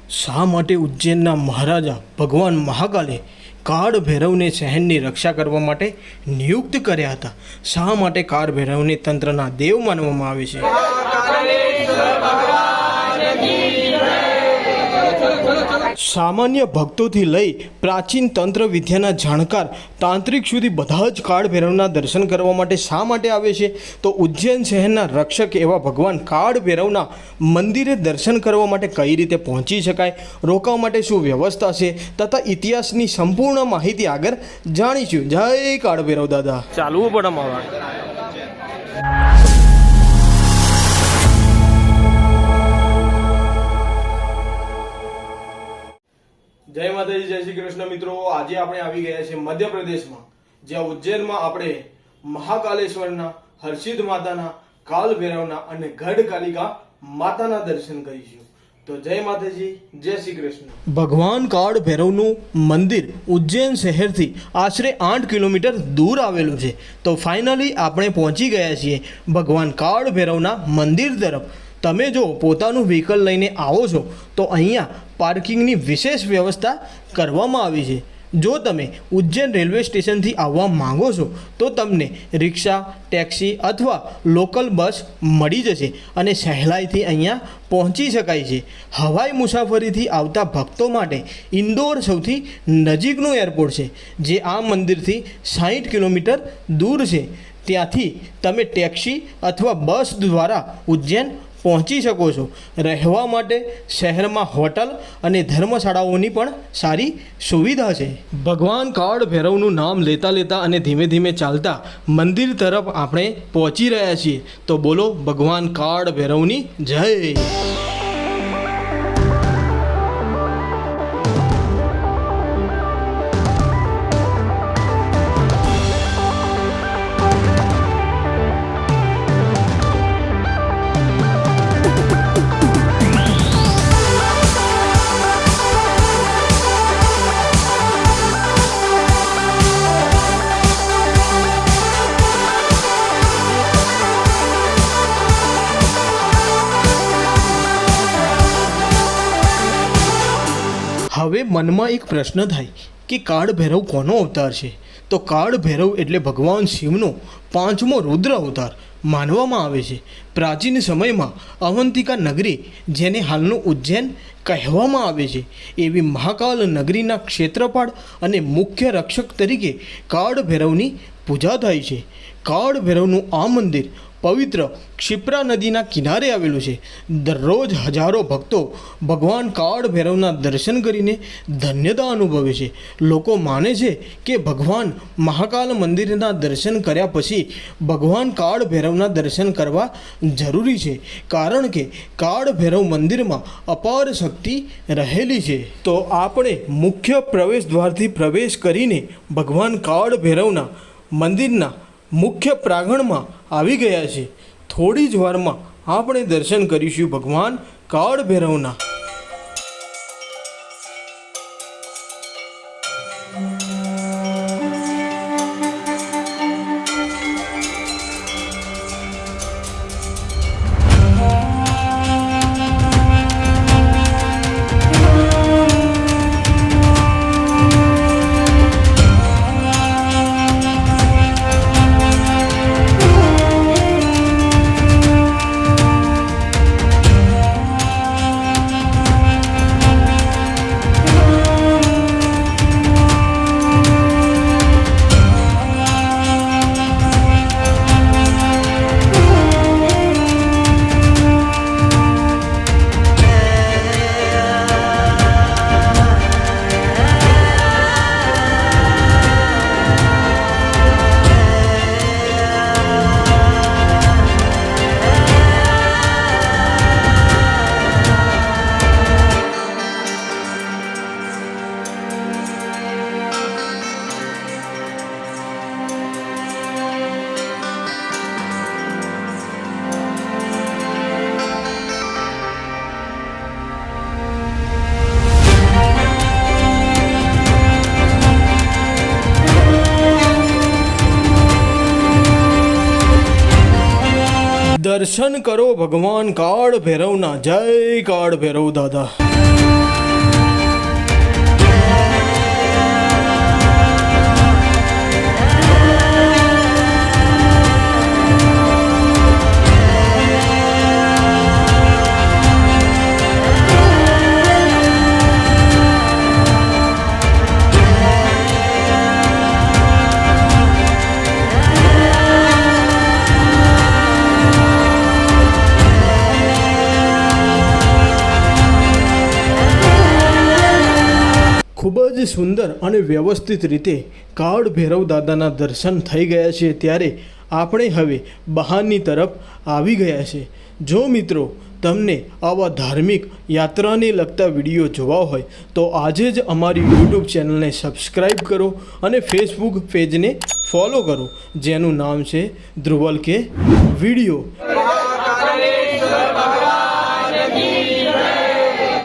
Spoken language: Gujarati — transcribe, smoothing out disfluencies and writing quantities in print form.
શા માટે ઉજ્જૈનના મહારાજા ભગવાન મહાકાલે કાળ ભૈરવને શહેરની રક્ષા કરવા માટે નિયુક્ત કર્યા હતા? શા માટે કાળ ભૈરવને તંત્રના દેવ માનવામાં આવે છે? સામાન્ય ભક્તોથી લઈ પ્રાચીન તંત્ર વિદ્યાના જાણકાર તાંત્રિક સુધી બધા જ કાળ ભૈરવના દર્શન કરવા માટે શા માટે આવે છે? તો ઉજ્જૈન શહેરના રક્ષક એવા ભગવાન કાળ ભૈરવના મંદિરે દર્શન કરવા માટે કઈ રીતે પહોંચી શકાય, રોકાવા માટે શું વ્યવસ્થા છે તથા ઇતિહાસની સંપૂર્ણ માહિતી આગળ જાણીશું. જય કાળ ભૈરવ દાદા. ચાલવું પડે મારા. જય માતાજી, જય શ્રી કૃષ્ણ મિત્રો. આજે આપણે આવી ગયા છે મધ્યપ્રદેશમાં, જ્યાં ઉજ્જૈનમાં આપણે મહાકાલેશ્વરના, હર્ષિદ માતાના, કાલ ભૈરવના અને ગઢ કાલિકા માતાના દર્શન કરીશું. તો જય માતાજી, જય શ્રી કૃષ્ણ. ભગવાન કાળ ભૈરવનું મંદિર ઉજ્જૈન શહેરથી આશરે 8 કિલોમીટર દૂર આવેલું છે. તો ફાઇનલી આપણે પહોંચી ગયા છીએ ભગવાન કાળ ભૈરવના મંદિર તરફ. તમે જો પોતાનું વ્હીકલ લઈને આવો છો તો અહીંયા પાર્કિંગની વિશેષ વ્યવસ્થા કરવામાં આવી છે. જો તમે ઉજ્જૈન રેલવે સ્ટેશનથી આવવા માંગો છો તો તમને રિક્ષા, ટેક્સી અથવા લોકલ બસ મળી જશે અને સહેલાઈથી અહીંયા પહોંચી શકાય છે. હવાઈ મુસાફરીથી આવતા ભક્તો માટે ઇન્દોર સૌથી નજીકનું એરપોર્ટ છે, જે આ મંદિરથી 60 કિલોમીટર દૂર છે. ત્યાંથી તમે ટેક્સી અથવા બસ દ્વારા ઉજ્જૈન પહોંચી શકો છો. રહેવા માટે શહેરમાં હોટલ અને ધર્મશાળાઓની પણ સારી સુવિધા છે. ભગવાન કાળ ભૈરવનું નામ લેતા લેતા અને ધીમે ધીમે ચાલતા મંદિર તરફ આપણે પહોંચી રહ્યા છીએ. તો બોલો ભગવાન કાળ ભૈરવની જય. હવે મનમાં એક પ્રશ્ન થાય કે કાળ ભૈરવ કોનો અવતાર છે? તો કાળ ભૈરવ એટલે ભગવાન શિવનો 5મો રુદ્ર અવતાર માનવામાં આવે છે. પ્રાચીન સમયમાં અવંતિકા નગરી, જેને હાલનું ઉજ્જૈન કહેવામાં આવે છે, એવી મહાકાલ નગરીના ક્ષેત્રપાળ અને મુખ્ય રક્ષક તરીકે કાળ ભૈરવની પૂજા થાય છે. કાળ ભૈરવનું આ મંદિર પવિત્ર ક્ષિપ્રા નદીના કિનારે આવેલું છે. દરરોજ હજારો ભક્તો ભગવાન કાળ ભૈરવના દર્શન કરીને ધન્યતા અનુભવે છે. લોકો માને છે કે ભગવાન મહાકાલ મંદિરના દર્શન કર્યા પછી ભગવાન કાળ ભૈરવના દર્શન કરવા જરૂરી છે, કારણ કે કાળ ભૈરવ મંદિરમાં અપાર શક્તિ રહેલી છે. તો આપણે મુખ્ય પ્રવેશ દ્વારથી પ્રવેશ કરીને ભગવાન કાળ ભૈરવના મંદિરના મુખ્ય પ્રાંગણમાં આવી ગયા છે. થોડી જ વારમાં આપણે દર્શન કરીશું ભગવાન કાળ ભૈરવના. દર્શન કરો ભગવાન કાળ ભૈરવના. જય કાળ ભૈરવ દાદા. ખૂબ જ સુંદર અને વ્યવસ્થિત રીતે કાળ ભૈરવ દાદાના દર્શન થઈ ગયા છે, ત્યારે આપણે હવે બહારની તરફ આવી ગયા છે. જો મિત્રો તમને આવા ધાર્મિક યાત્રાને લગતા વિડીયો જોવા હોય તો આજે જ અમારી યુટ્યુબ ચેનલને સબસ્ક્રાઈબ કરો અને ફેસબુક પેજને ફોલો કરો, જેનું નામ છે ધ્રુવલ કે વિડીયો.